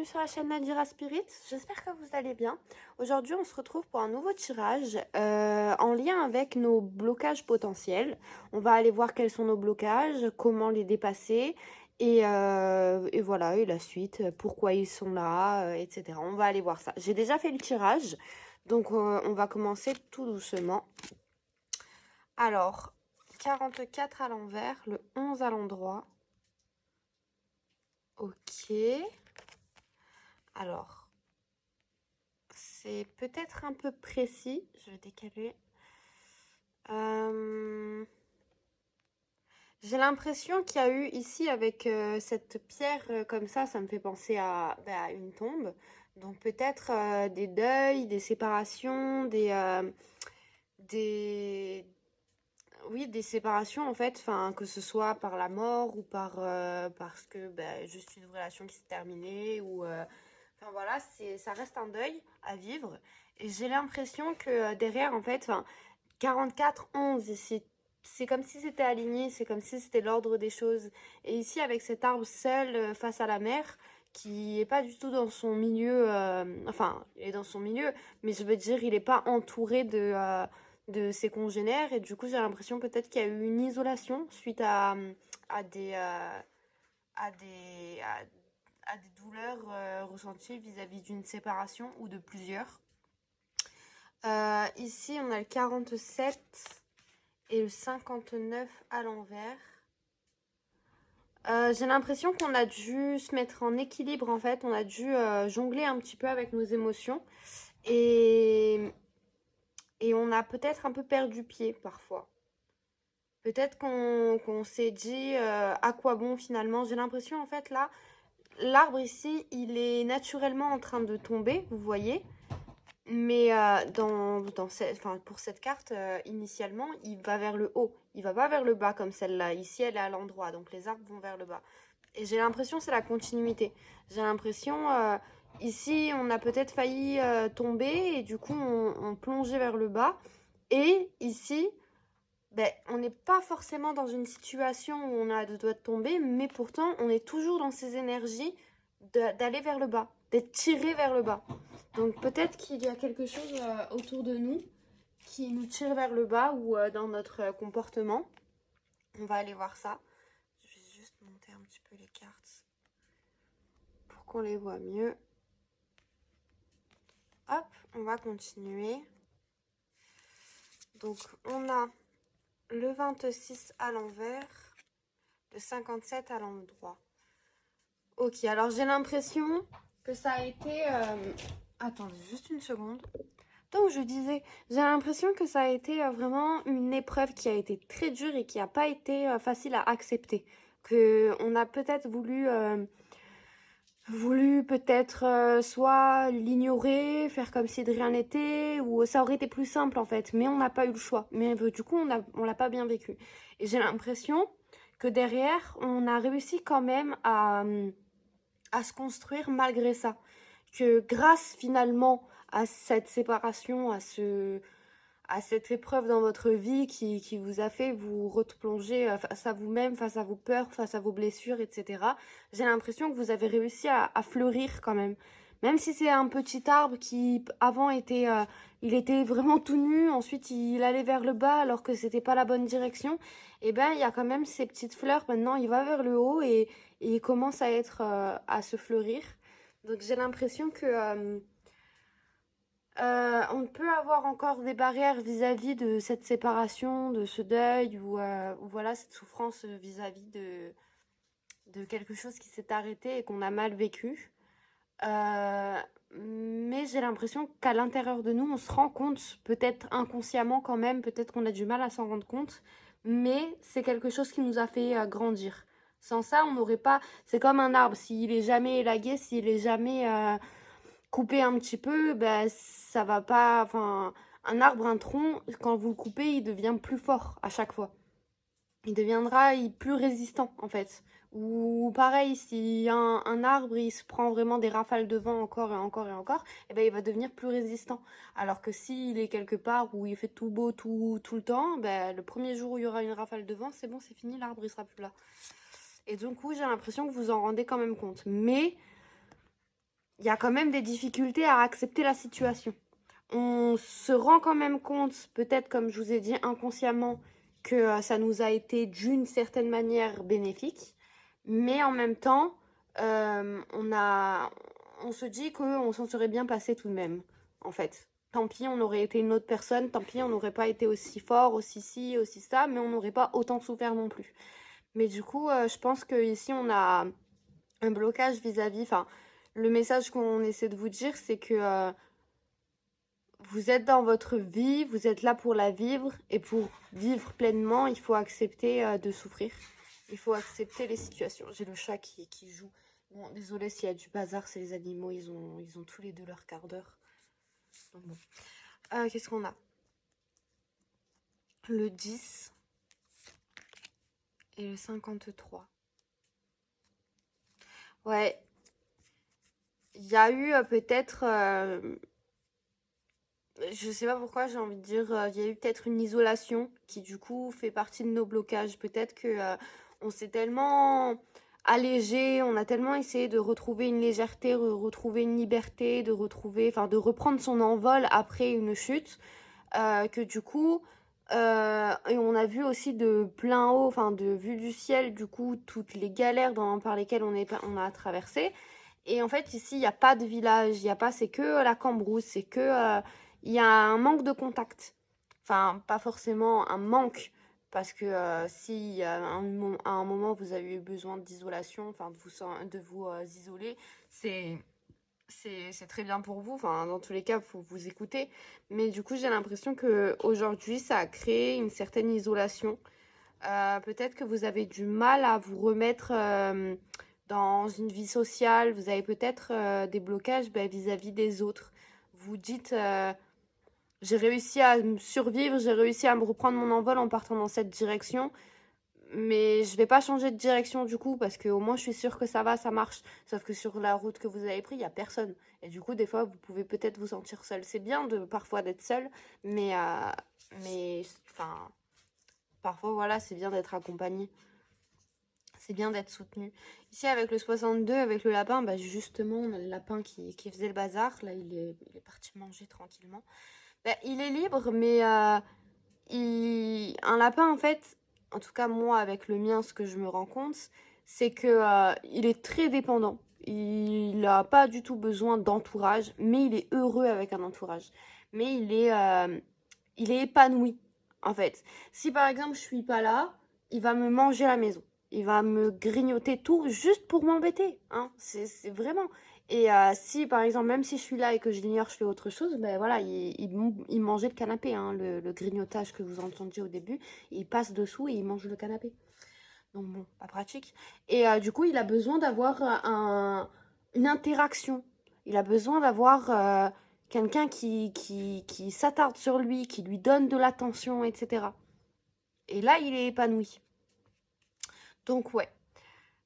bienvenue sur la chaîne Nadira Spirit, j'espère que vous allez bien. Aujourd'hui on se retrouve pour un nouveau tirage en lien avec nos blocages potentiels. On va aller voir quels sont nos blocages, comment les dépasser et voilà, et la suite, pourquoi ils sont là, etc. On va aller voir ça. J'ai déjà fait le tirage, donc on va commencer tout doucement. Alors, 44 à l'envers, le 11 à l'endroit. Ok. Alors, c'est peut-être un peu précis. Je vais décaler. J'ai l'impression qu'il y a eu ici avec cette pierre comme ça me fait penser à une tombe. Donc peut-être des deuils, des séparations, des, oui, des séparations en fait, enfin que ce soit par la mort ou parce que juste une relation qui s'est terminée ou enfin voilà, ça reste un deuil à vivre. Et j'ai l'impression que derrière en fait, enfin 44, 11 ici, c'est comme si c'était aligné, c'est comme si c'était l'ordre des choses. Et ici avec cet arbre seul face à la mer, qui est pas du tout dans son milieu, enfin il est dans son milieu, mais je veux dire il est pas entouré de ses congénères et du coup j'ai l'impression peut-être qu'il y a eu une isolation suite à des à des à, à des douleurs ressenties vis-à-vis d'une séparation ou de plusieurs. Ici on a le 47 et le 59 à l'envers. J'ai l'impression qu'on a dû se mettre en équilibre en fait, on a dû jongler un petit peu avec nos émotions et, et on a peut-être un peu perdu pied parfois. Peut-être qu'on s'est dit à quoi bon finalement. J'ai l'impression en fait là, l'arbre ici, il est naturellement en train de tomber, vous voyez. Mais enfin, pour cette carte, initialement, il va vers le haut. Il va pas vers le bas comme celle-là. Ici, elle est à l'endroit, donc les arbres vont vers le bas. Et j'ai l'impression que c'est la continuité. J'ai l'impression, ici, on a peut-être failli tomber et du coup, on plongeait vers le bas. Et ici, on n'est pas forcément dans une situation où on a deux doigts de tomber, mais pourtant, on est toujours dans ces énergies d'aller vers le bas, d'être tiré vers le bas. Donc peut-être qu'il y a quelque chose autour de nous qui nous tire vers le bas ou dans notre comportement. On va aller voir ça. Je vais juste monter un petit peu les cartes pour qu'on les voit mieux. Hop, on va continuer. Donc on a le 26 à l'envers, le 57 à l'endroit. Ok, alors j'ai l'impression que ça a été... Attendez, juste une seconde. Donc je disais, j'ai l'impression que ça a été vraiment une épreuve qui a été très dure et qui n'a pas été facile à accepter. Que on a peut-être voulu peut-être soit l'ignorer, faire comme si de rien n'était, ou ça aurait été plus simple en fait, mais on n'a pas eu le choix. Mais du coup, on l'a pas bien vécu. Et j'ai l'impression que derrière, on a réussi quand même à se construire malgré ça. Que grâce finalement à cette séparation, à cette épreuve dans votre vie qui vous a fait vous replonger face à vous-même, face à vos peurs, face à vos blessures, etc. J'ai l'impression que vous avez réussi à fleurir quand même. Même si c'est un petit arbre qui avant était, il était vraiment tout nu, ensuite il allait vers le bas alors que c'était pas la bonne direction. Et ben il y a quand même ces petites fleurs. Maintenant il va vers le haut et il commence à être, à se fleurir. Donc j'ai l'impression que on peut avoir encore des barrières vis-à-vis de cette séparation, de ce deuil ou voilà cette souffrance vis-à-vis de quelque chose qui s'est arrêté et qu'on a mal vécu. Mais j'ai l'impression qu'à l'intérieur de nous, on se rend compte, peut-être inconsciemment quand même, peut-être qu'on a du mal à s'en rendre compte, mais c'est quelque chose qui nous a fait grandir. Sans ça, on n'aurait pas. C'est comme un arbre, s'il est jamais élagué, s'il est jamais coupé un petit peu, ben ça va pas. Enfin, un arbre, un tronc, quand vous le coupez, il devient plus fort à chaque fois. Il deviendra plus résistant en fait. Ou pareil, si un arbre il se prend vraiment des rafales de vent encore et encore et encore, et ben il va devenir plus résistant. Alors que s'il est quelque part où il fait tout beau tout le temps, ben, le premier jour où il y aura une rafale de vent, c'est bon, c'est fini, l'arbre il sera plus là. Et du coup, j'ai l'impression que vous en rendez quand même compte. Mais il y a quand même des difficultés à accepter la situation. On se rend quand même compte, peut-être comme je vous ai dit inconsciemment, que ça nous a été d'une certaine manière bénéfique, mais en même temps, on se dit qu'on s'en serait bien passé tout de même, en fait. Tant pis, on aurait été une autre personne, tant pis, on n'aurait pas été aussi fort, aussi ci, aussi ça, mais on n'aurait pas autant souffert non plus. Mais du coup, je pense que ici on a un blocage vis-à-vis, enfin, le message qu'on essaie de vous dire, c'est que vous êtes dans votre vie, vous êtes là pour la vivre, et pour vivre pleinement, il faut accepter de souffrir. Il faut accepter les situations. J'ai le chat qui joue. Bon, désolé s'il y a du bazar, c'est les animaux, ils ont tous les deux leur quart d'heure. Donc bon. Qu'est-ce qu'on a? Le 10 et le 53. Ouais, il y a eu peut-être je sais pas pourquoi j'ai envie de dire, il y a eu peut-être une isolation qui du coup fait partie de nos blocages. Peut-être que on s'est tellement allégé, on a tellement essayé de retrouver une légèreté, retrouver une liberté, de retrouver, enfin de reprendre son envol après une chute, que du coup, et on a vu aussi de plein haut, enfin de vue du ciel, du coup toutes les galères par lesquelles on a traversé. Et en fait, ici, il n'y a pas de village, il y a pas, c'est que la cambrousse, c'est que il y a un manque de contact. Enfin, pas forcément un manque, parce que si à un moment vous avez eu besoin d'isolation, enfin de vous isoler, c'est c'est très bien pour vous. Enfin, dans tous les cas, il faut vous écouter. Mais du coup, j'ai l'impression que aujourd'hui, ça a créé une certaine isolation. Peut-être que vous avez du mal à vous remettre dans une vie sociale. Vous avez peut-être des blocages vis-à-vis des autres. Vous dites, j'ai réussi à survivre, j'ai réussi à me reprendre mon envol en partant dans cette direction. Mais je vais pas changer de direction du coup parce que au moins je suis sûre que ça va, ça marche. Sauf que sur la route que vous avez prise, il y a personne. Et du coup, des fois, vous pouvez peut-être vous sentir seul. C'est bien de parfois d'être seul, mais enfin, parfois voilà, c'est bien d'être accompagné. C'est bien d'être soutenu. Ici, avec le 62, avec le lapin, bah justement, on a le lapin qui faisait le bazar. Là, il est parti manger tranquillement. Bah, il est libre, mais un lapin, en fait, en tout cas moi avec le mien, ce que je me rends compte, c'est que il est très dépendant. Il n'a pas du tout besoin d'entourage, mais il est heureux avec un entourage. Mais il est épanoui, en fait. Si par exemple je suis pas là, il va me manger à la maison. Il va me grignoter tout juste pour m'embêter, hein. C'est vraiment. Et si par exemple, même si je suis là et que je l'ignore, je fais autre chose, ben voilà, il mangeait le canapé, hein, le grignotage que vous entendiez au début, il passe dessous et il mange le canapé. Donc bon, pas pratique. Et du coup, il a besoin d'avoir une interaction. Il a besoin d'avoir quelqu'un qui s'attarde sur lui, qui lui donne de l'attention, etc. Et là, il est épanoui. Donc ouais.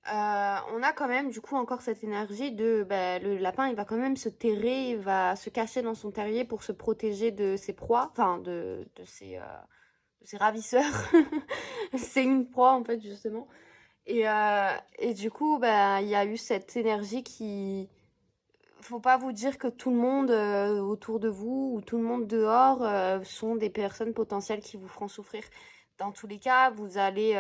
On a quand même du coup encore cette énergie de bah, le lapin il va quand même se terrer, il va se cacher dans son terrier pour se protéger de ses proies, enfin de ses ravisseurs. C'est une proie en fait justement. Et du coup bah, il y a eu cette énergie qui... Faut pas vous dire que tout le monde autour de vous ou tout le monde dehors sont des personnes potentielles qui vous feront souffrir. Dans tous les cas, vous avez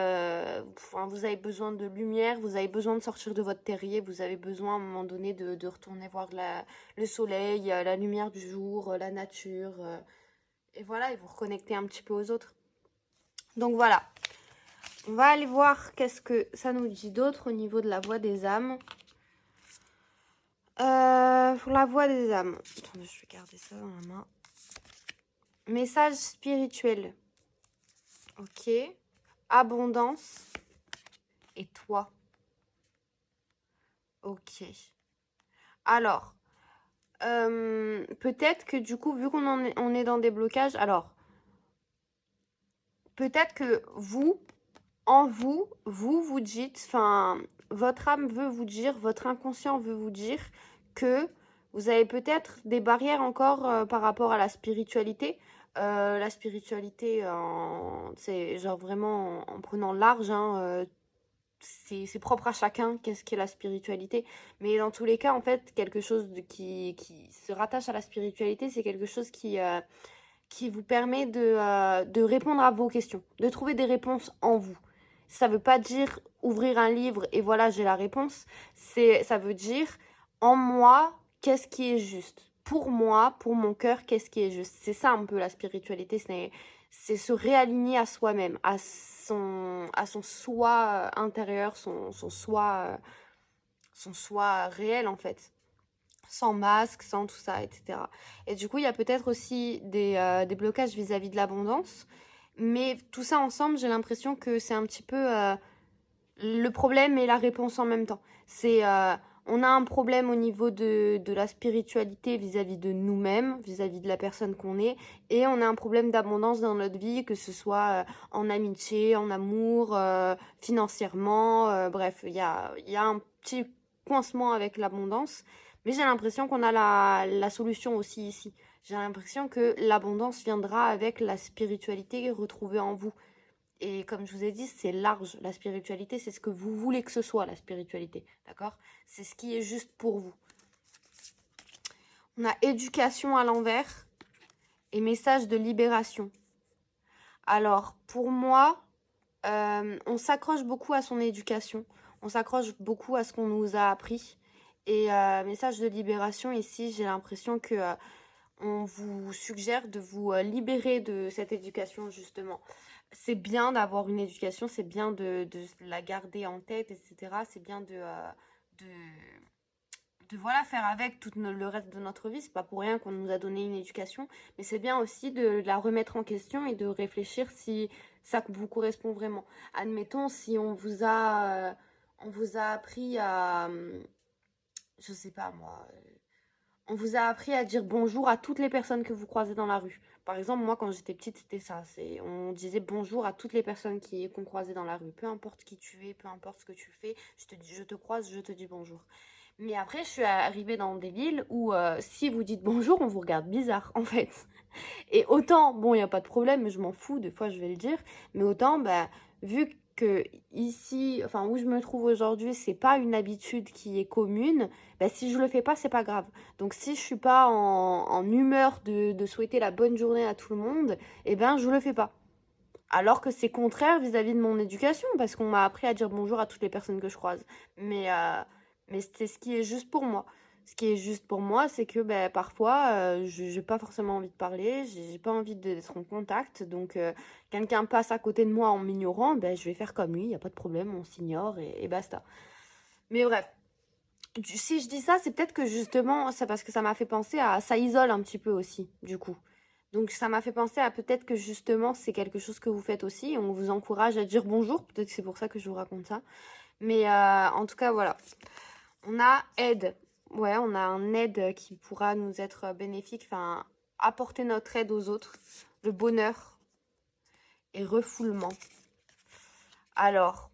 besoin de lumière, vous avez besoin de sortir de votre terrier, vous avez besoin à un moment donné de retourner voir le soleil, la lumière du jour, la nature. Et voilà, et vous reconnecter un petit peu aux autres. Donc voilà, on va aller voir qu'est-ce que ça nous dit d'autre au niveau de la voix des âmes. Pour la voix des âmes. Attendez, je vais garder ça dans la main. Message spirituel. Ok. Abondance. Et toi. Ok. Alors, peut-être que du coup, vu on est dans des blocages, alors, peut-être que vous dites, enfin, votre âme veut vous dire, votre inconscient veut vous dire que vous avez peut-être des barrières encore par rapport à la spiritualité. La spiritualité, c'est genre vraiment en prenant large, hein, c'est propre à chacun, qu'est-ce qu'est la spiritualité. Mais dans tous les cas, en fait, quelque chose qui se rattache à la spiritualité, c'est quelque chose qui vous permet de répondre à vos questions, de trouver des réponses en vous. Ça veut pas dire ouvrir un livre et voilà, j'ai la réponse. Ça veut dire en moi, qu'est-ce qui est juste. Pour moi, pour mon cœur, qu'est-ce qui est juste. C'est ça un peu la spiritualité, c'est se réaligner à soi-même, à son soi intérieur, son soi réel en fait, sans masque, sans tout ça, etc. Et du coup, il y a peut-être aussi des blocages vis-à-vis de l'abondance. Mais tout ça ensemble, j'ai l'impression que c'est un petit peu le problème et la réponse en même temps. On a un problème au niveau de la spiritualité vis-à-vis de nous-mêmes, vis-à-vis de la personne qu'on est, et on a un problème d'abondance dans notre vie, que ce soit en amitié, en amour, financièrement, bref, il y a un petit coincement avec l'abondance, mais j'ai l'impression qu'on a la solution aussi ici. J'ai l'impression que l'abondance viendra avec la spiritualité retrouvée en vous. Et comme je vous ai dit, c'est large. La spiritualité, c'est ce que vous voulez que ce soit, la spiritualité. D'accord? C'est ce qui est juste pour vous. On a éducation à l'envers et message de libération. Alors, pour moi, on s'accroche beaucoup à son éducation. On s'accroche beaucoup à ce qu'on nous a appris. Et message de libération, ici, j'ai l'impression que on vous suggère de vous libérer de cette éducation, justement. C'est bien d'avoir une éducation, c'est bien de la garder en tête, etc. C'est bien de, voilà, faire avec tout le reste de notre vie. C'est pas pour rien qu'on nous a donné une éducation, mais c'est bien aussi de la remettre en question et de réfléchir si ça vous correspond vraiment. Admettons, si on vous a appris à, je sais pas moi, on vous a appris à dire bonjour à toutes les personnes que vous croisez dans la rue. Par exemple, moi, quand j'étais petite, c'était ça. On disait bonjour à toutes les personnes qu'on croisait dans la rue. Peu importe qui tu es, peu importe ce que tu fais, je te croise, je te dis bonjour. Mais après, je suis arrivée dans des villes où si vous dites bonjour, on vous regarde bizarre, en fait. Et autant, bon, il n'y a pas de problème, je m'en fous, des fois je vais le dire, mais autant, bah, vu que ici, enfin où je me trouve aujourd'hui, c'est pas une habitude qui est commune, bah, si je le fais pas, c'est pas grave. Donc si je suis pas en humeur de souhaiter la bonne journée à tout le monde, eh ben je le fais pas. Alors que c'est contraire vis-à-vis de mon éducation, parce qu'on m'a appris à dire bonjour à toutes les personnes que je croise. Mais c'est ce qui est juste pour moi. Ce qui est juste pour moi, c'est que ben, parfois, je n'ai pas forcément envie de parler, j'ai pas envie d'être en contact. Donc, quelqu'un passe à côté de moi en m'ignorant, ben, je vais faire comme lui, il n'y a pas de problème, on s'ignore et basta. Mais bref, si je dis ça, c'est peut-être que justement, c'est parce que ça m'a fait penser à... Ça isole un petit peu aussi, du coup. Donc ça m'a fait penser à peut-être que justement c'est quelque chose que vous faites aussi. On vous encourage à dire bonjour. Peut-être que c'est pour ça que je vous raconte ça. Mais en tout cas, voilà. On a aide. Ouais, on a un aide qui pourra nous être bénéfique. Enfin, apporter notre aide aux autres. Le bonheur et refoulement. Alors,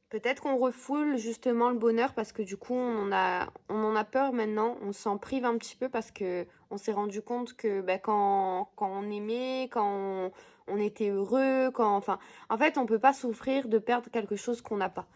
peut-être qu'on refoule justement le bonheur parce que du coup, on en a peur maintenant. On s'en prive un petit peu parce que on s'est rendu compte que bah, quand on aimait, quand on était heureux, enfin, en fait, on peut pas souffrir de perdre quelque chose qu'on n'a pas.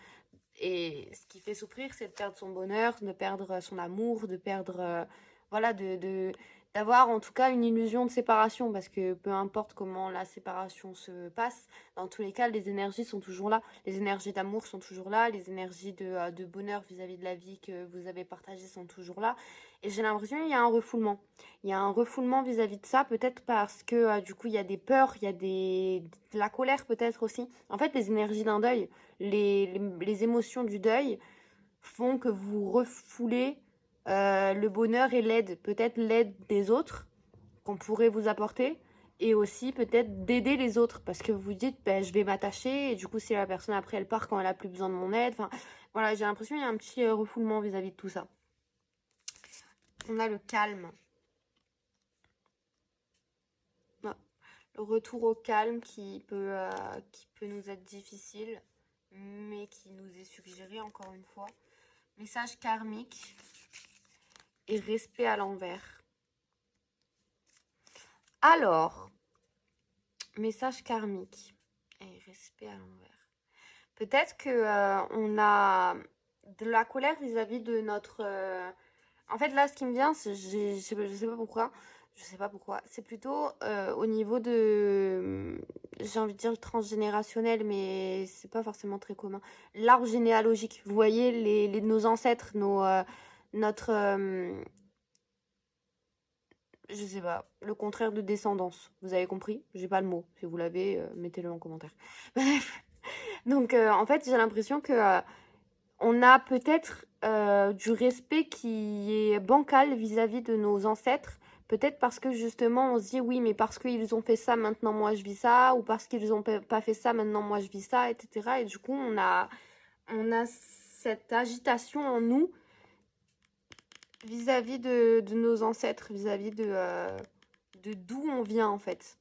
Et ce qui fait souffrir, c'est de perdre son bonheur, de perdre son amour, de perdre, voilà, d'avoir en tout cas une illusion de séparation, parce que peu importe comment la séparation se passe, dans tous les cas, les énergies sont toujours là. Les énergies d'amour sont toujours là, les énergies de bonheur vis-à-vis de la vie que vous avez partagée sont toujours là. Et j'ai l'impression qu'il y a un refoulement. Il y a un refoulement vis-à-vis de ça, peut-être parce que du coup, il y a des peurs, il y a de la colère peut-être aussi. En fait, les énergies d'un deuil, les émotions du deuil font que vous refoulez le bonheur et l'aide, peut-être l'aide des autres qu'on pourrait vous apporter, et aussi peut-être d'aider les autres, parce que vous dites, ben, je vais m'attacher, et du coup, si la personne après elle part quand elle a plus besoin de mon aide, enfin, voilà, j'ai l'impression qu'il y a un petit refoulement vis-à-vis de tout ça. On a le calme. Ouais. Le retour au calme qui peut nous être difficile, mais qui nous est suggéré encore une fois. Message karmique et respect à l'envers. Alors, message karmique et respect à l'envers. Peut-être que on a de la colère vis-à-vis de notre. En fait, là, ce qui me vient, je sais pas pourquoi. Je sais pas pourquoi. C'est plutôt au niveau de. J'ai envie de dire transgénérationnel, mais c'est pas forcément très commun. L'arbre généalogique. Vous voyez, nos ancêtres, notre. Je sais pas, le contraire de descendance. Vous avez compris? J'ai pas le mot. Si vous l'avez, mettez-le en commentaire. Bref. Donc, en fait, j'ai l'impression que on a peut-être du respect qui est bancal vis-à-vis de nos ancêtres. Peut-être parce que justement, on se dit oui, mais parce qu'ils ont fait ça, maintenant moi je vis ça, ou parce qu'ils ont pas fait ça, maintenant moi je vis ça, etc. Et du coup, on a cette agitation en nous vis-à-vis de nos ancêtres, vis-à-vis de d'où on vient en fait.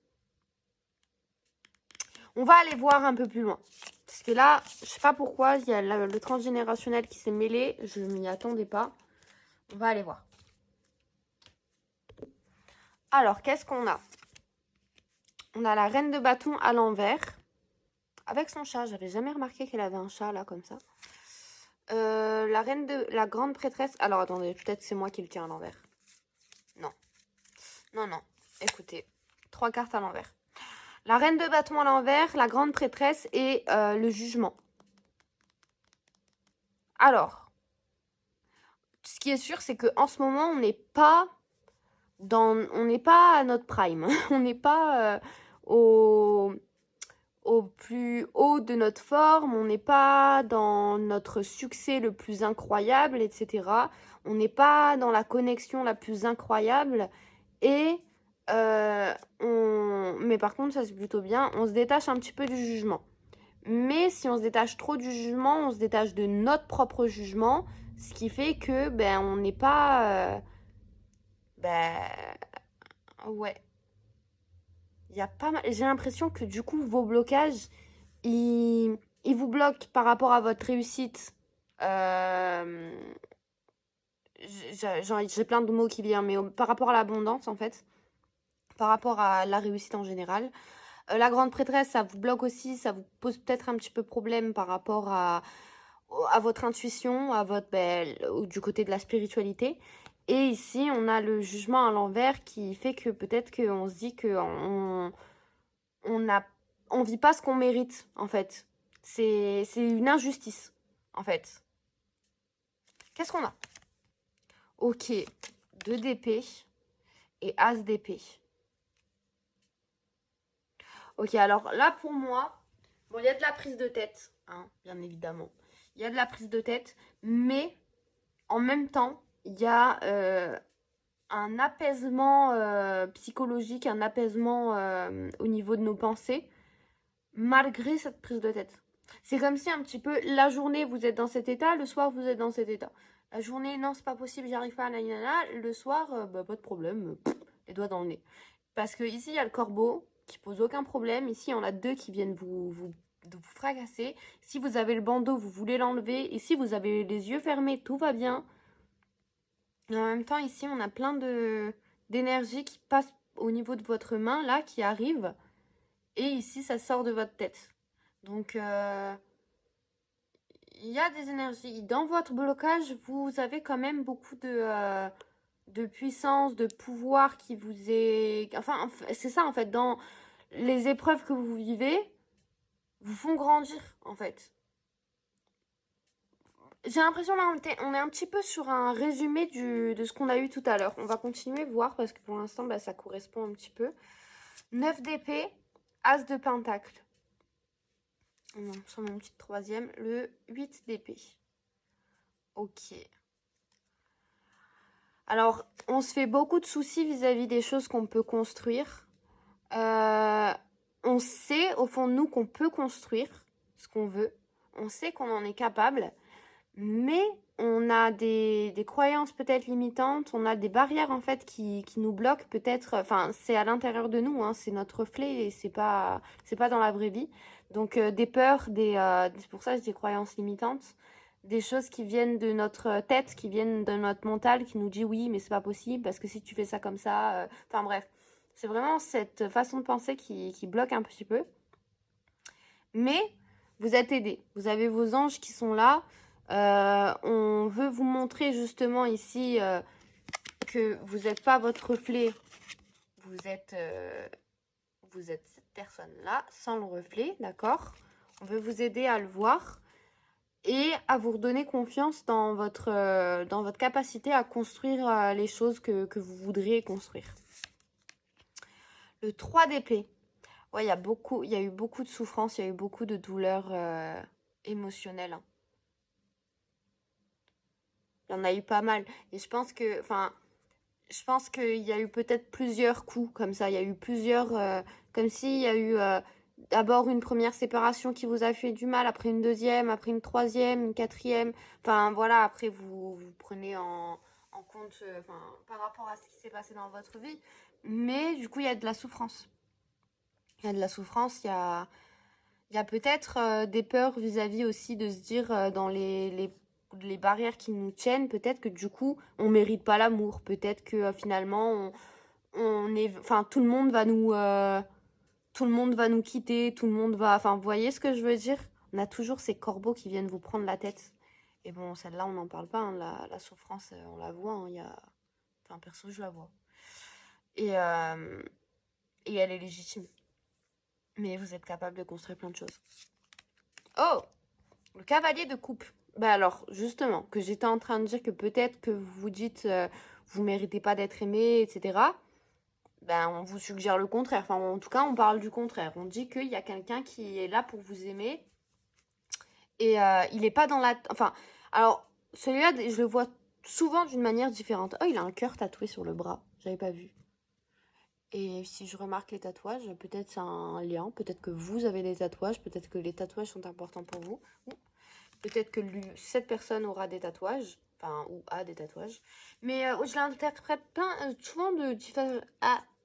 On va aller voir un peu plus loin. Parce que là, je sais pas pourquoi, il y a le transgénérationnel qui s'est mêlé. Je m'y attendais pas. On va aller voir. Alors, qu'est-ce qu'on a? On a la reine de bâton à l'envers. Avec son chat. J'avais jamais remarqué qu'elle avait un chat là, comme ça. La grande prêtresse. Alors, attendez, peut-être c'est moi qui le tiens à l'envers. Non. Non, non. Écoutez. 3 cartes à l'envers. La reine de bâton à l'envers, la grande prêtresse et le jugement. Alors, ce qui est sûr, c'est qu'en ce moment, on n'est pas à notre prime. On n'est pas au plus haut de notre forme. On n'est pas dans notre succès le plus incroyable, etc. On n'est pas dans la connexion la plus incroyable. Et mais par contre, ça c'est plutôt bien. On se détache un petit peu du jugement. Mais si on se détache trop du jugement, on se détache de notre propre jugement, ce qui fait que ben on n'est pas ben ouais, il y a pas mal. J'ai l'impression que du coup vos blocages, ils vous bloquent par rapport à votre réussite. Euh, j'ai plein de mots qui viennent, mais par rapport à l'abondance en fait, par rapport à la réussite en général. La grande prêtresse, ça vous bloque aussi, ça vous pose peut-être un petit peu problème par rapport à votre intuition, à votre du côté de la spiritualité. Et ici, on a le jugement à l'envers qui fait que peut-être qu'on se dit qu'on on a, on vit pas ce qu'on mérite, en fait. C'est une injustice, en fait. Qu'est-ce qu'on a? Ok, 2 d'épée et as d'épée. Ok, alors là, pour moi, bon, il y a de la prise de tête, hein, bien évidemment. Il y a de la prise de tête, mais en même temps, il y a un apaisement psychologique, un apaisement au niveau de nos pensées, malgré cette prise de tête. C'est comme si un petit peu, la journée, vous êtes dans cet état, le soir, vous êtes dans cet état. La journée, non, c'est pas possible, j'y arrive pas, nanana. Le soir, bah, pas de problème, les doigts dans le nez. Parce que ici, il y a le corbeau qui pose aucun problème. Ici, on a deux qui viennent de vous fracasser. Si vous avez le bandeau, vous voulez l'enlever. Et si vous avez les yeux fermés, tout va bien. Et en même temps, ici, on a plein d'énergie qui passe au niveau de votre main, là, qui arrive. Et ici, ça sort de votre tête. Donc, il y a des énergies. Dans votre blocage, vous avez quand même beaucoup de puissance, de pouvoir qui vous est... Enfin, c'est ça, en fait. Dans les épreuves que vous vivez, vous font grandir, en fait. J'ai l'impression là, on est un petit peu sur un résumé de ce qu'on a eu tout à l'heure. On va continuer voir parce que pour l'instant, bah, ça correspond un petit peu. 9 d'épée, as de pentacle. Sur mon petit troisième, le 8 d'épée. Ok. Alors, on se fait beaucoup de soucis vis-à-vis des choses qu'on peut construire. On sait au fond de nous qu'on peut construire ce qu'on veut. On sait qu'on en est capable. Mais on a des croyances peut-être limitantes, on a des barrières en fait qui nous bloquent peut-être, enfin c'est à l'intérieur de nous, hein, c'est notre reflet et c'est pas dans la vraie vie. Donc des peurs, c'est pour ça que j'ai des croyances limitantes, des choses qui viennent de notre tête, qui viennent de notre mental, qui nous dit oui mais c'est pas possible parce que si tu fais ça comme ça, enfin bref. C'est vraiment cette façon de penser qui bloque un petit peu. Mais vous êtes aidé. Vous avez vos anges qui sont là. On veut vous montrer justement ici que vous n'êtes pas votre reflet. Vous êtes, vous êtes cette personne-là, sans le reflet, d'accord? On veut vous aider à le voir et à vous redonner confiance dans votre capacité à construire les choses que vous voudriez construire. Le 3 d'épée. Ouais, il y a eu beaucoup de souffrance, il y a eu beaucoup de douleurs émotionnelles, hein. Il y en a eu pas mal. Et je pense qu'il y a eu peut-être plusieurs coups comme ça. Il y a eu plusieurs, comme s'il y a eu d'abord une première séparation qui vous a fait du mal, après une deuxième, après une troisième, une quatrième. Enfin voilà, après vous prenez en compte par rapport à ce qui s'est passé dans votre vie. Mais du coup, il y a de la souffrance. Il y a de la souffrance, il y a peut-être des peurs vis-à-vis aussi de se dire dans les barrières qui nous tiennent, peut-être que du coup, on mérite pas l'amour. Peut-être que finalement, on est, enfin, tout le monde va nous quitter, tout le monde va, enfin, vous voyez ce que je veux dire? On a toujours ces corbeaux qui viennent vous prendre la tête. Et bon, celle-là, on n'en parle pas, hein, la souffrance, on la voit, hein, enfin, perso, je la vois. Et, euh, et elle est légitime. Mais vous êtes capable de construire plein de choses. Oh! Le cavalier de coupe. Bah alors, justement, que j'étais en train de dire que peut-être que vous vous dites vous méritez pas d'être aimé, etc. Ben, on vous suggère le contraire. Enfin, en tout cas, on parle du contraire. On dit qu'il y a quelqu'un qui est là pour vous aimer et il est pas dans la... Enfin, alors, celui-là, je le vois souvent d'une manière différente. Oh, il a un cœur tatoué sur le bras. J'avais pas vu. Et si je remarque les tatouages, peut-être c'est un lien. Peut-être que vous avez des tatouages. Peut-être que les tatouages sont importants pour vous. Peut-être que cette personne aura des tatouages, enfin, ou a des tatouages. Mais je l'interprète souvent de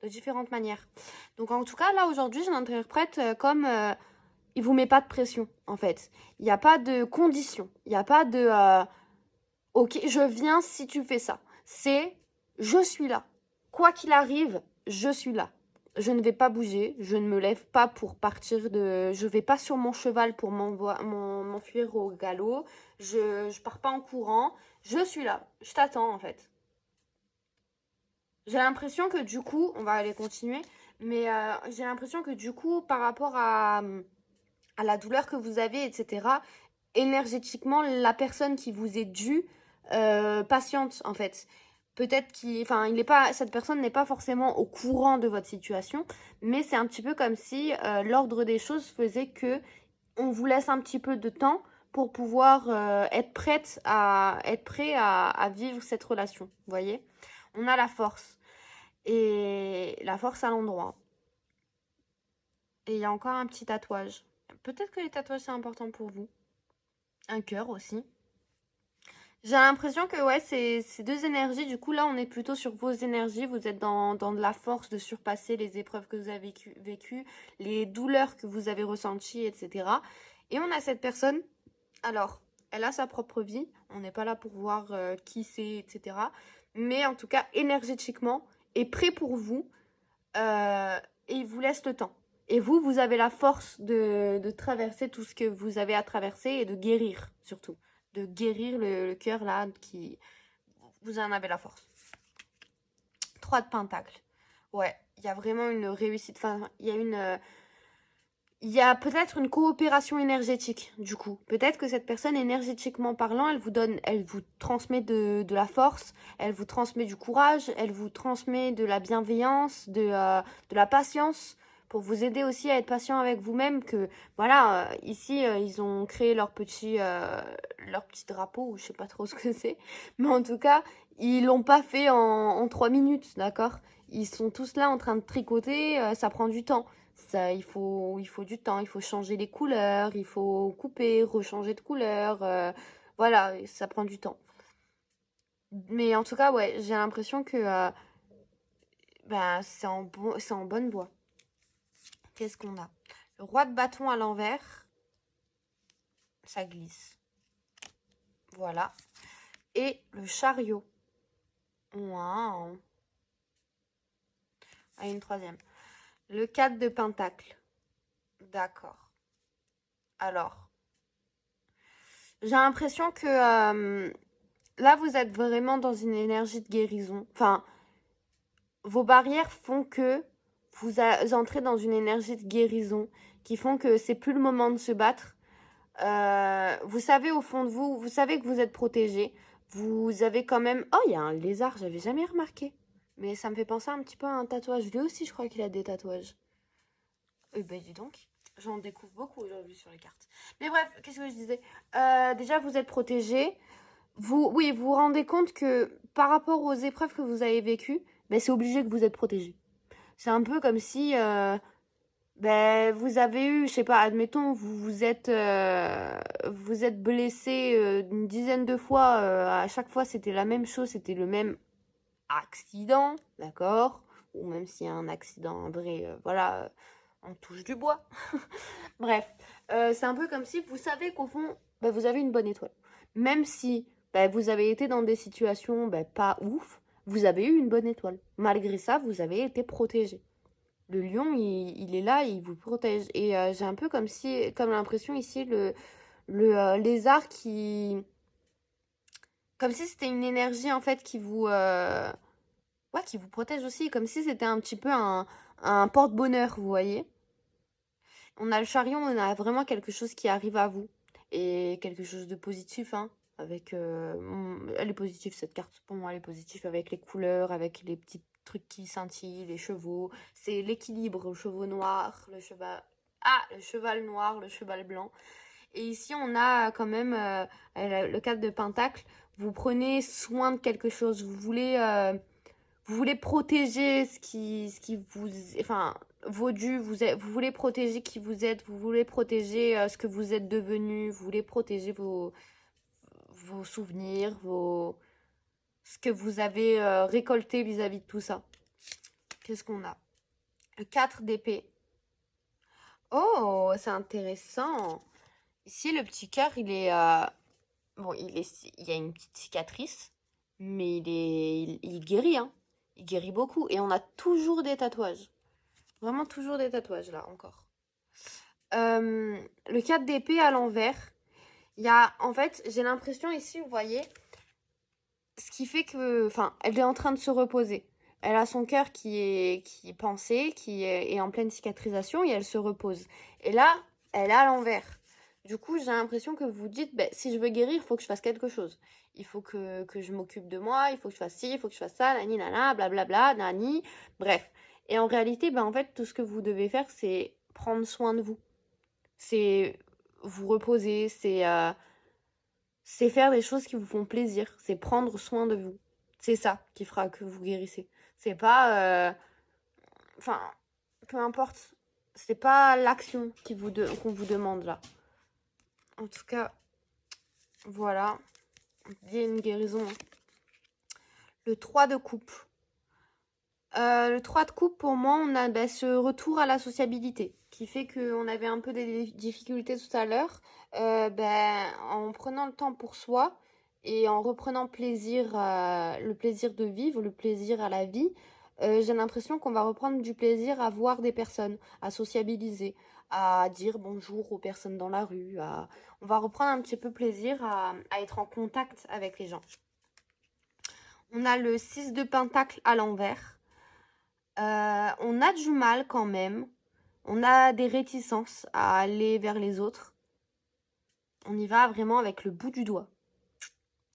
différentes manières. Donc en tout cas, là, aujourd'hui, je l'interprète comme il vous met pas de pression, en fait. Il n'y a pas de condition. Il n'y a pas de ok, je viens si tu fais ça. C'est je suis là. Quoi qu'il arrive, je suis là. Je ne vais pas bouger, je ne me lève pas pour partir de... Je vais pas sur mon cheval pour m'enfuir au galop, je pars pas en courant, je suis là, je t'attends en fait. J'ai l'impression que du coup, on va aller continuer, mais j'ai l'impression que du coup, par rapport à la douleur que vous avez, etc., énergétiquement, la personne qui vous est due patiente en fait. Peut-être il est pas, cette personne n'est pas forcément au courant de votre situation, mais c'est un petit peu comme si l'ordre des choses faisait que on vous laisse un petit peu de temps pour pouvoir être prêt à vivre cette relation. Vous voyez, on a la force et la force à l'endroit. Et il y a encore un petit tatouage. Peut-être que les tatouages c'est important pour vous. Un cœur aussi. J'ai l'impression que ouais, c'est deux énergies. Du coup, là, on est plutôt sur vos énergies. Vous êtes dans de la force de surpasser les épreuves que vous avez vécues, les douleurs que vous avez ressenties, etc. Et on a cette personne. Alors, elle a sa propre vie. On n'est pas là pour voir qui c'est, etc. Mais en tout cas, énergétiquement, est prêt pour vous et il vous laisse le temps. Et vous, vous avez la force de traverser tout ce que vous avez à traverser et de guérir, surtout. De guérir le cœur, là, qui... Vous en avez la force. 3 de pentacles. Ouais, il y a vraiment une réussite. Enfin, il y a une... il y a peut-être une coopération énergétique, du coup. Peut-être que cette personne, énergétiquement parlant, elle vous transmet de la force, elle vous transmet du courage, elle vous transmet de la bienveillance, de la patience, pour vous aider aussi à être patient avec vous-même. Que voilà, ici, ils ont créé leur petit drapeau, ou je sais pas trop ce que c'est, mais en tout cas, ils l'ont pas fait en 3 minutes, d'accord? Ils sont tous là en train de tricoter, ça prend du temps. Ça, il faut du temps, il faut changer les couleurs, il faut couper, rechanger de couleur. Voilà, ça prend du temps. Mais en tout cas, ouais, j'ai l'impression que bah, c'est en bonne voie. Qu'est-ce qu'on a? Le roi de bâton à l'envers, ça glisse. Voilà. Et le chariot. Waouh. Ah, une troisième. Le 4 de pentacle. D'accord. Alors, j'ai l'impression que là, vous êtes vraiment dans une énergie de guérison. Enfin, vos barrières font que entrez dans une énergie de guérison qui font que c'est plus le moment de se battre. Vous savez au fond de vous, vous savez que vous êtes protégé. Vous avez quand même... Oh, il y a un lézard, j'avais jamais remarqué. Mais ça me fait penser un petit peu à un tatouage. Lui aussi, je crois qu'il a des tatouages. Eh ben, dis donc. J'en découvre beaucoup aujourd'hui sur les cartes. Mais bref, qu'est-ce que je disais? Déjà, vous êtes protégé. Oui, vous vous rendez compte que par rapport aux épreuves que vous avez vécues, ben, c'est obligé que vous êtes protégé. C'est un peu comme si ben, vous avez eu, je sais pas, admettons, vous êtes blessé une dizaine de fois. À chaque fois, c'était la même chose, c'était le même accident, d'accord? Ou même s'il y a un accident, en vrai, voilà, on touche du bois. Bref, c'est un peu comme si vous savez qu'au fond, bah, vous avez une bonne étoile. Même si bah, vous avez été dans des situations bah, pas ouf, vous avez eu une bonne étoile. Malgré ça, vous avez été protégé. Le lion, il est là, il vous protège. Et j'ai un peu comme l'impression ici, le lézard comme si c'était une énergie en fait ouais, qui vous protège aussi. Comme si c'était un petit peu un porte-bonheur, vous voyez. On a le chariot, on a vraiment quelque chose qui arrive à vous. Et quelque chose de positif, hein. Avec, elle est positive cette carte, pour moi elle est positive avec les couleurs, avec les petits trucs qui scintillent, les chevaux. C'est l'équilibre, le chevau noir, le cheval noir, le cheval blanc. Et ici on a quand même le 4 de Pentacle. Vous prenez soin de quelque chose, vous voulez protéger ce qui vous... Enfin, vos dûs, vous voulez protéger qui vous êtes, vous voulez protéger ce que vous êtes devenu, vous voulez protéger vos souvenirs, ce que vous avez récolté vis-à-vis de tout ça. Qu'est-ce qu'on a? Le 4 d'épée. Oh, c'est intéressant. Ici, le petit cœur, il est... bon, il y a une petite cicatrice, mais il guérit, hein. Il guérit beaucoup. Et on a toujours des tatouages. Vraiment toujours des tatouages, là, encore. Le 4 d'épée à l'envers. Il y a, en fait, j'ai l'impression ici, vous voyez, ce qui fait que... Enfin, elle est en train de se reposer. Elle a son cœur qui est pensé, est en pleine cicatrisation et elle se repose. Et là, elle est à l'envers. Du coup, j'ai l'impression que vous dites, ben, si je veux guérir, il faut que je fasse quelque chose. Il faut que je m'occupe de moi, il faut que je fasse ci, il faut que je fasse ça, nani, nana, blablabla, nani. Bref. Et en réalité, ben, en fait, tout ce que vous devez faire, c'est prendre soin de vous. C'est vous reposer, c'est faire des choses qui vous font plaisir, c'est prendre soin de vous. C'est ça qui fera que vous guérissez. C'est pas enfin peu importe, c'est pas l'action qu'on vous demande là. En tout cas, voilà, il y a une guérison. Le 3 de coupe. Le 3 de coupe, pour moi, on a ce retour à la sociabilité qui fait qu'on avait un peu des difficultés tout à l'heure. En prenant le temps pour soi et en reprenant le plaisir de vivre, le plaisir à la vie, j'ai l'impression qu'on va reprendre du plaisir à voir des personnes, à sociabiliser, à dire bonjour aux personnes dans la rue. On va reprendre un petit peu plaisir à être en contact avec les gens. On a le 6 de Pentacle à l'envers. On a du mal quand même. On a des réticences à aller vers les autres. On y va vraiment avec le bout du doigt.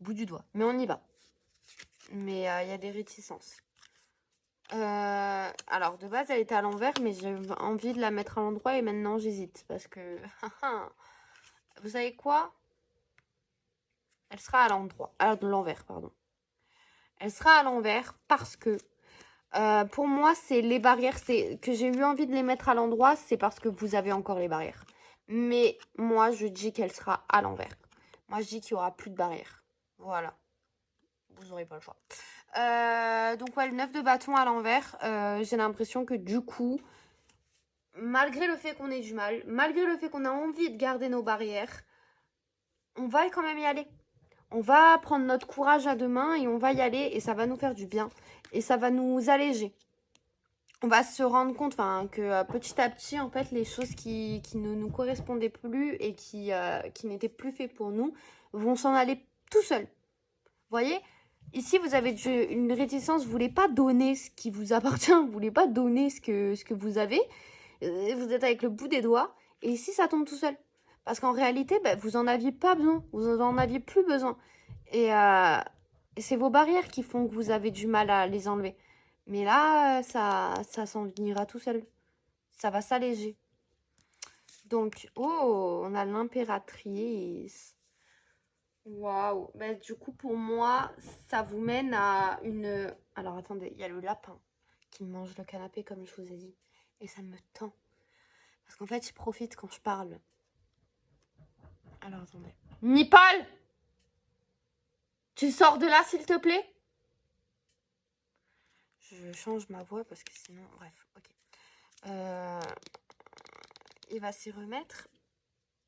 Bout du doigt. Mais on y va. Mais il y a des réticences. Alors, de base, elle était à l'envers, mais j'ai envie de la mettre à l'endroit et maintenant, j'hésite. Parce que... Vous savez quoi? Elle sera à l'endroit. À l'envers, pardon. Elle sera à l'envers parce que... pour moi, c'est les barrières que j'ai eu envie de les mettre à l'endroit, c'est parce que vous avez encore les barrières. Mais moi, je dis qu'elle sera à l'envers. Moi, je dis qu'il n'y aura plus de barrières. Voilà. Vous n'aurez pas le choix. Donc, ouais, le 9 de bâton à l'envers, j'ai l'impression que du coup, malgré le fait qu'on ait du mal, malgré le fait qu'on a envie de garder nos barrières, on va quand même y aller. On va prendre notre courage à deux mains et on va y aller et ça va nous faire du bien. Et ça va nous alléger. on va se rendre compte enfin, que petit à petit, en fait, les choses qui ne nous correspondaient plus et qui n'étaient plus faites pour nous vont s'en aller tout seuls. Vous voyez, ici, vous avez une réticence, vous voulez pas donner ce qui vous appartient, vous voulez pas donner ce que vous avez, vous êtes avec le bout des doigts, et ici, ça tombe tout seul. Parce qu'en réalité, bah, vous en aviez pas besoin, vous en aviez plus besoin. Et, euh, et c'est vos barrières qui font que vous avez du mal à les enlever. Mais là, ça s'en ira tout seul. Ça va s'alléger. Donc, oh, on a l'impératrice. Waouh. Bah, du coup, pour moi, ça vous mène à une... Alors, attendez, il y a le lapin qui mange le canapé, comme je vous ai dit. Et ça me tend. Parce qu'en fait, il profite quand je parle. Alors, attendez. Nipal, tu sors de là, s'il te plaît? Je change ma voix parce que sinon... Bref, ok. Il va s'y remettre.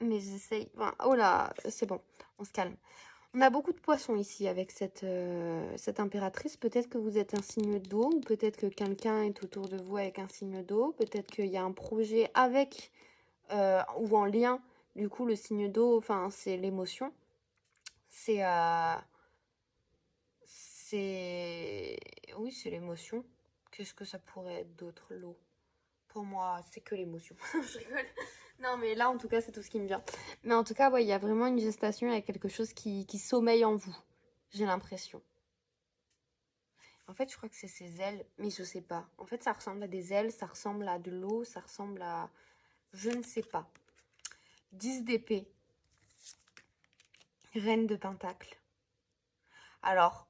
Mais j'essaye... Enfin, oh là, c'est bon. On se calme. On a beaucoup de poissons ici avec cette impératrice. Peut-être que vous êtes un signe d'eau, ou peut-être que quelqu'un est autour de vous avec un signe d'eau. Peut-être qu'il y a un projet avec ou en lien. Du coup, le signe d'eau, enfin, c'est l'émotion. C'est... Oui, c'est l'émotion. Qu'est-ce que ça pourrait être d'autre, l'eau? Pour moi, c'est que l'émotion. Je rigole. Non, mais là, en tout cas, c'est tout ce qui me vient. Mais en tout cas, ouais, il y a vraiment une gestation, il y a quelque chose qui sommeille en vous. J'ai l'impression. En fait, je crois que c'est ses ailes, mais je sais pas. En fait, ça ressemble à des ailes, ça ressemble à de l'eau, ça ressemble à... Je ne sais pas. 10 d'épée. Reine de pentacle. Alors,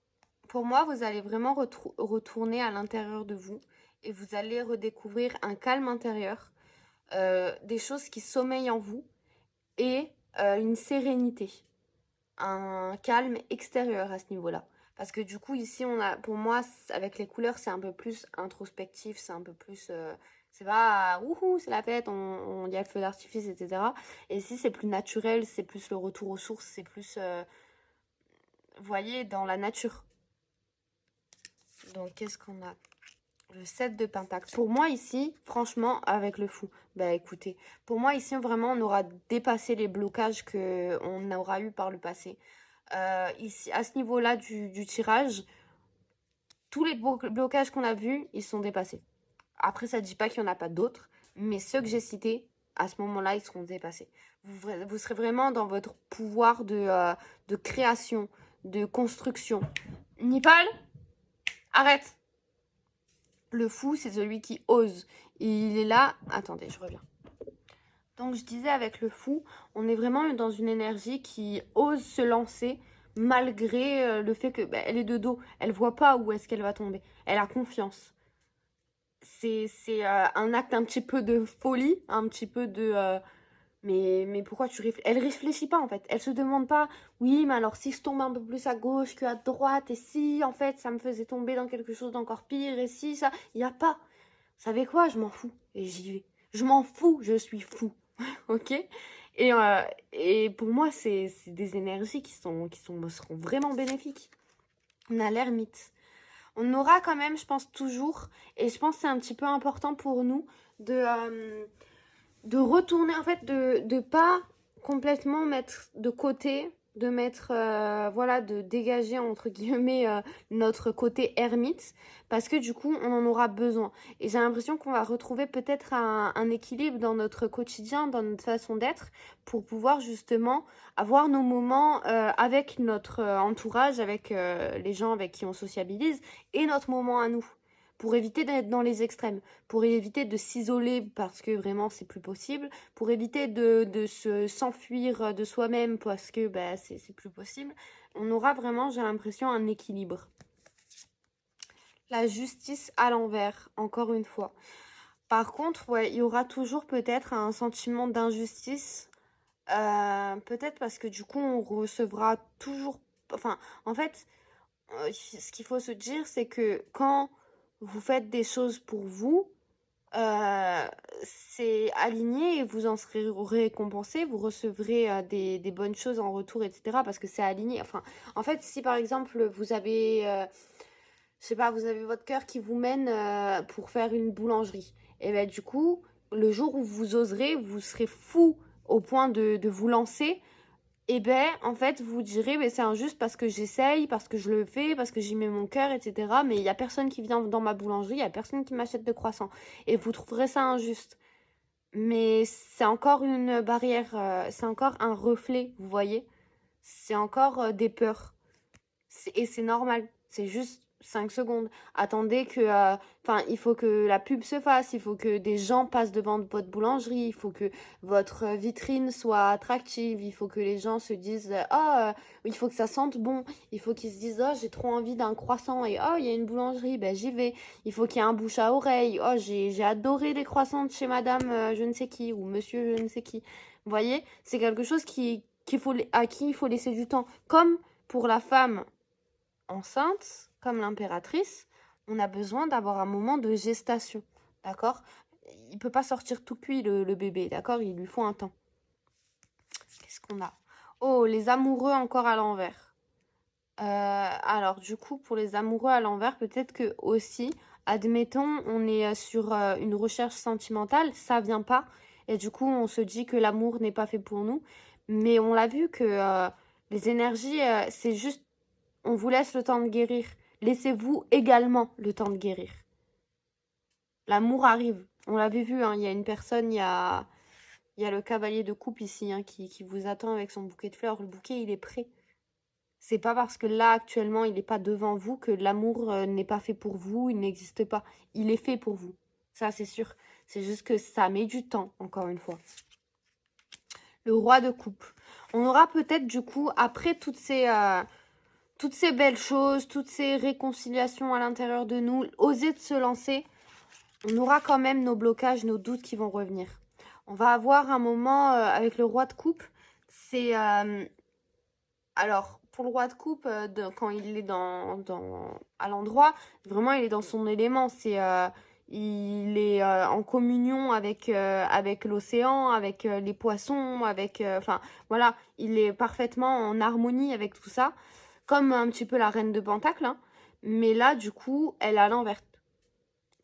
pour moi, vous allez vraiment retourner à l'intérieur de vous et vous allez redécouvrir un calme intérieur, des choses qui sommeillent en vous et une sérénité, un calme extérieur à ce niveau-là. Parce que du coup, ici, on a, pour moi, avec les couleurs, c'est un peu plus introspectif, c'est un peu plus... c'est pas, wouhou, c'est la fête, il y a le feu d'artifice, etc. Et ici, c'est plus naturel, c'est plus le retour aux sources, c'est plus, vous voyez, dans la nature. Donc, qu'est-ce qu'on a? Le 7 de pentacle. Pour moi, ici, franchement, avec le fou, bah écoutez, pour moi, ici, vraiment, on aura dépassé les blocages qu'on aura eu par le passé. Ici, à ce niveau-là du tirage, tous les blocages qu'on a vus, ils sont dépassés. Après, ça ne dit pas qu'il n'y en a pas d'autres, mais ceux que j'ai cités, à ce moment-là, ils seront dépassés. Vous serez vraiment dans votre pouvoir de création, de construction. Nipal, arrête! Le fou, c'est celui qui ose. Il est là... Attendez, je reviens. Donc, je disais avec le fou, on est vraiment dans une énergie qui ose se lancer malgré le fait que elle est de dos. Elle voit pas où est-ce qu'elle va tomber. Elle a confiance. C'est un acte un petit peu de folie, un petit peu de... mais pourquoi tu réfléchis? Elle réfléchit pas en fait. Elle se demande pas, oui, mais alors si je tombe un peu plus à gauche qu'à droite, et si en fait ça me faisait tomber dans quelque chose d'encore pire, et si ça. Il n'y a pas. Vous savez quoi? Je m'en fous. Et j'y vais. Je m'en fous, je suis fou. Ok? Et, euh, et pour moi, c'est des énergies seront vraiment bénéfiques. On a l'ermite. On aura quand même, je pense, toujours, et je pense que c'est un petit peu important pour nous, de retourner, en fait, de pas complètement mettre de côté, de mettre, voilà, de dégager, entre guillemets, notre côté ermite, parce que du coup, on en aura besoin. Et j'ai l'impression qu'on va retrouver peut-être un équilibre dans notre quotidien, dans notre façon d'être, pour pouvoir justement avoir nos moments avec notre entourage, avec les gens avec qui on sociabilise, et notre moment à nous pour éviter d'être dans les extrêmes, pour éviter de s'isoler parce que vraiment c'est plus possible, pour éviter s'enfuir de soi-même parce que bah, c'est plus possible. On aura vraiment, j'ai l'impression, un équilibre. La justice à l'envers, encore une fois. Par contre, ouais, il y aura toujours peut-être un sentiment d'injustice. Peut-être parce que du coup, on recevra toujours... Enfin, en fait, ce qu'il faut se dire, c'est que quand vous faites des choses pour vous, c'est aligné et vous en serez récompensé, vous recevrez des bonnes choses en retour, etc. Parce que c'est aligné. Enfin, en fait, si par exemple vous avez je sais pas, vous avez votre cœur qui vous mène pour faire une boulangerie. Et ben du coup, le jour où vous oserez, vous serez fou au point de vous lancer. Et ben en fait, vous direz, mais c'est injuste parce que j'essaye, parce que je le fais, parce que j'y mets mon cœur, etc. Mais il y a personne qui vient dans ma boulangerie, il y a personne qui m'achète de croissants. Et vous trouverez ça injuste. Mais c'est encore une barrière, c'est encore un reflet, vous voyez. C'est encore des peurs. Et c'est normal. C'est juste 5 secondes. Attendez que. Enfin, il faut que la pub se fasse. Il faut que des gens passent devant votre boulangerie. Il faut que votre vitrine soit attractive. Il faut que les gens se disent ah, il faut que ça sente bon. Il faut qu'ils se disent oh, j'ai trop envie d'un croissant. Et oh, il y a une boulangerie. Ben, j'y vais. Il faut qu'il y ait un bouche à oreille. Oh, j'ai adoré les croissants de chez madame je ne sais qui. Ou monsieur je ne sais qui. Vous voyez, c'est quelque chose à qui il faut laisser du temps. Comme pour la femme enceinte, comme l'impératrice, on a besoin d'avoir un moment de gestation, d'accord? Il peut pas sortir tout cuit le bébé, d'accord? Il lui faut un temps. Qu'est-ce qu'on a? Oh, les amoureux encore à l'envers. Alors, du coup, pour les amoureux à l'envers, peut-être que aussi, admettons, on est sur une recherche sentimentale, ça vient pas, et du coup, on se dit que l'amour n'est pas fait pour nous. Mais on l'a vu que les énergies, c'est juste on vous laisse le temps de guérir. Laissez-vous également le temps de guérir. L'amour arrive. On l'avait vu, hein, il y a une personne, il y a le cavalier de coupe ici qui vous attend avec son bouquet de fleurs. Le bouquet, il est prêt. C'est pas parce que là, actuellement, il n'est pas devant vous que l'amour n'est pas fait pour vous, il n'existe pas. Il est fait pour vous. Ça, c'est sûr. C'est juste que ça met du temps, encore une fois. Le roi de coupe. On aura peut-être, du coup, après toutes ces belles choses, toutes ces réconciliations à l'intérieur de nous, oser de se lancer, on aura quand même nos blocages, nos doutes qui vont revenir. On va avoir un moment avec le roi de coupe. C'est alors pour le roi de coupe, quand il est à l'endroit, vraiment il est dans son élément. Il est en communion avec l'océan, avec les poissons, enfin voilà, il est parfaitement en harmonie avec tout ça, comme un petit peu la reine de Pentacle, hein. Mais là, du coup, elle est à l'envers.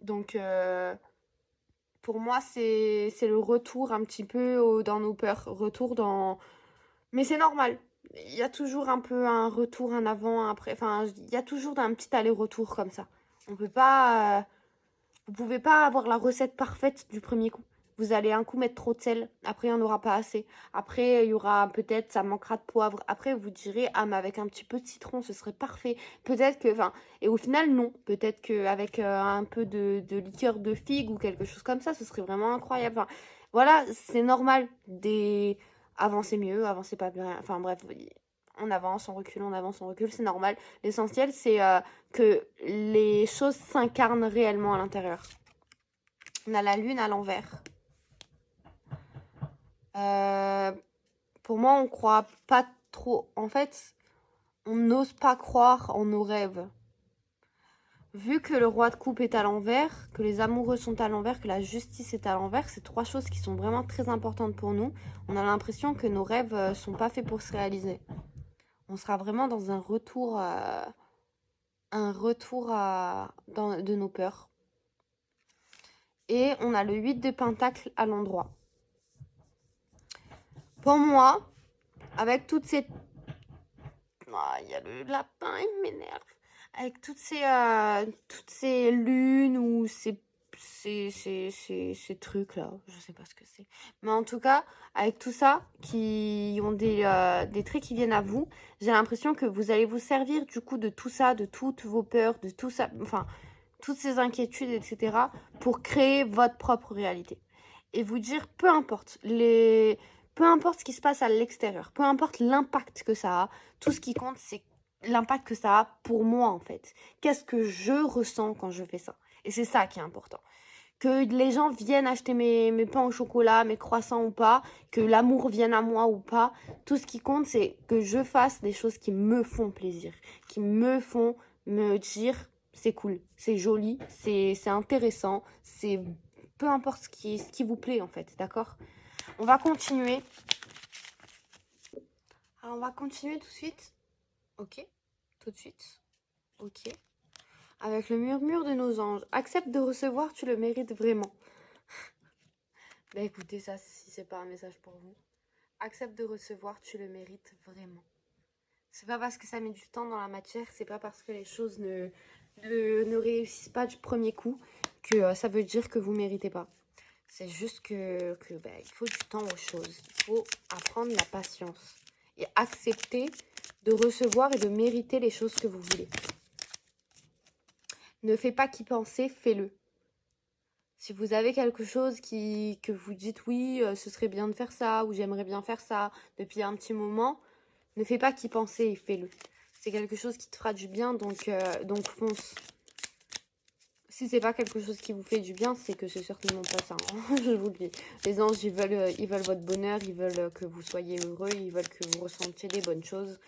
Donc, pour moi, c'est le retour un petit peu dans nos peurs. Retour dans... Mais c'est normal. Il y a toujours un peu un retour, un avant, un après. Enfin, il y a toujours un petit aller-retour comme ça. On peut pas... vous pouvez pas avoir la recette parfaite du premier coup. Vous allez un coup mettre trop de sel, après il n'y en aura pas assez. Après, il y aura peut-être, ça manquera de poivre. Après, vous direz, ah, mais avec un petit peu de citron, ce serait parfait. Peut-être que, enfin, et au final, non. Peut-être qu'avec un peu de liqueur de figue ou quelque chose comme ça, ce serait vraiment incroyable. Enfin, voilà, c'est normal. Avancer mieux, avancer pas bien. Enfin, bref, on avance, on recule, c'est normal. L'essentiel, c'est que les choses s'incarnent réellement à l'intérieur. On a la lune à l'envers. Pour moi, on croit pas trop. En fait, on n'ose pas croire en nos rêves. Vu que le roi de coupe est à l'envers, que les amoureux sont à l'envers, que la justice est à l'envers, c'est trois choses qui sont vraiment très importantes pour nous. On a l'impression que nos rêves sont pas faits pour se réaliser. On sera vraiment dans un retour de nos peurs. Et on a le 8 de pentacle à l'endroit. Pour moi, avec toutes ces... Ah, il y a le lapin, il m'énerve. Avec toutes ces lunes ou ces trucs-là, je sais pas ce que c'est. Mais en tout cas, avec tout ça, qui ont des traits qui viennent à vous, j'ai l'impression que vous allez vous servir du coup de tout ça, de toutes vos peurs, de tout ça, enfin, toutes ces inquiétudes, etc., pour créer votre propre réalité. Et vous dire, peu importe ce qui se passe à l'extérieur, peu importe l'impact que ça a, tout ce qui compte, c'est l'impact que ça a pour moi, en fait. Qu'est-ce que je ressens quand je fais ça? Et c'est ça qui est important. Que les gens viennent acheter mes pains au chocolat, mes croissants ou pas, que l'amour vienne à moi ou pas, tout ce qui compte, c'est que je fasse des choses qui me font plaisir, qui me font me dire c'est cool, c'est joli, c'est intéressant, c'est peu importe ce qui vous plaît en fait, d'accord? On va continuer. Alors, on va continuer tout de suite. Ok, tout de suite. Ok. Avec le murmure de nos anges. Accepte de recevoir, tu le mérites vraiment. Bah écoutez, ça, si c'est pas un message pour vous. Accepte de recevoir, tu le mérites vraiment. C'est pas parce que ça met du temps dans la matière, c'est pas parce que les choses ne réussissent pas du premier coup que ça veut dire que vous méritez pas. C'est juste que bah, il faut du temps aux choses. Il faut apprendre la patience et accepter de recevoir et de mériter les choses que vous voulez. Ne fais pas qu'y penser, fais-le. Si vous avez quelque chose que vous dites oui, ce serait bien de faire ça ou j'aimerais bien faire ça depuis un petit moment, ne fais pas qu'y penser et fais-le. C'est quelque chose qui te fera du bien, donc fonce. Si c'est pas quelque chose qui vous fait du bien, c'est que c'est certainement pas ça, hein. Je vous le dis. Les anges, ils veulent votre bonheur, ils veulent que vous soyez heureux, ils veulent que vous ressentiez des bonnes choses.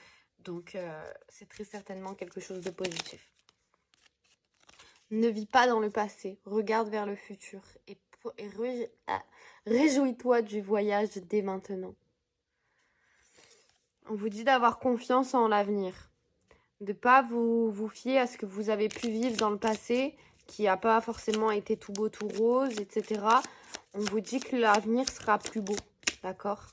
Donc, c'est très certainement quelque chose de positif. Ne vis pas dans le passé, regarde vers le futur et réjouis-toi du voyage dès maintenant. On vous dit d'avoir confiance en l'avenir, de ne pas vous fier à ce que vous avez pu vivre dans le passé, qui n'a pas forcément été tout beau, tout rose, etc. On vous dit que l'avenir sera plus beau, d'accord?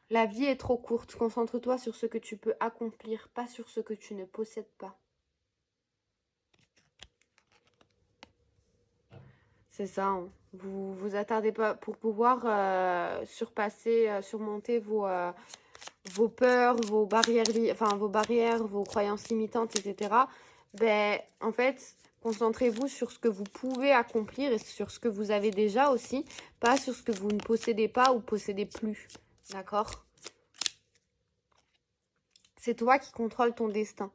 La vie est trop courte, concentre-toi sur ce que tu peux accomplir, pas sur ce que tu ne possèdes pas. C'est ça, hein. Vous vous attardez pas pour pouvoir surmonter vos peurs, vos barrières, vos croyances limitantes, etc. Ben, en fait, concentrez-vous sur ce que vous pouvez accomplir et sur ce que vous avez déjà aussi, pas sur ce que vous ne possédez pas ou possédez plus. D'accord? C'est toi qui contrôles ton destin.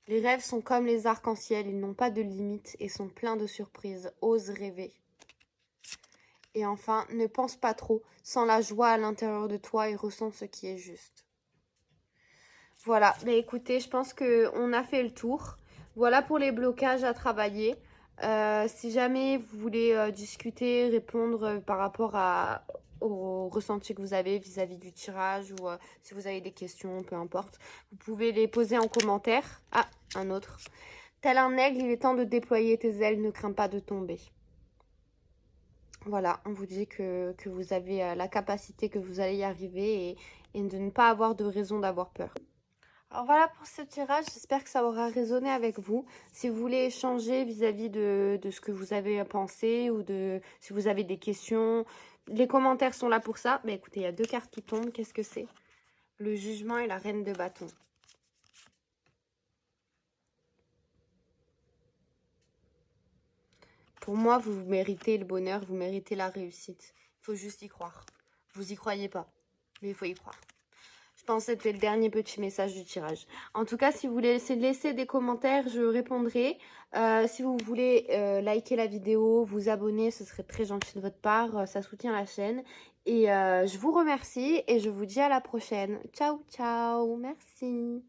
Les rêves sont comme les arcs-en-ciel, ils n'ont pas de limite et sont pleins de surprises. Ose rêver. Et enfin, ne pense pas trop, sens la joie à l'intérieur de toi et ressens ce qui est juste. Voilà, bah écoutez, je pense qu'on a fait le tour. Voilà pour les blocages à travailler. Si jamais vous voulez discuter, répondre par rapport au ressenti que vous avez vis-à-vis du tirage ou si vous avez des questions, peu importe, vous pouvez les poser en commentaire. Ah, un autre. Tel un aigle, il est temps de déployer tes ailes, ne crains pas de tomber. Voilà, on vous dit que vous avez la capacité, que vous allez y arriver et de ne pas avoir de raison d'avoir peur. Alors voilà pour ce tirage, j'espère que ça aura résonné avec vous. Si vous voulez échanger vis-à-vis de ce que vous avez pensé ou si vous avez des questions, les commentaires sont là pour ça. Mais écoutez, il y a 2 cartes qui tombent, qu'est-ce que c'est? Le jugement et la reine de bâton. Pour moi, vous méritez le bonheur, vous méritez la réussite. Il faut juste y croire. Vous y croyez pas, mais il faut y croire. Je pense que c'était le dernier petit message du tirage. En tout cas, si vous voulez laisser des commentaires, je répondrai. Si vous voulez liker la vidéo, vous abonner, ce serait très gentil de votre part. Ça soutient la chaîne. Et je vous remercie et je vous dis à la prochaine. Ciao, ciao. Merci.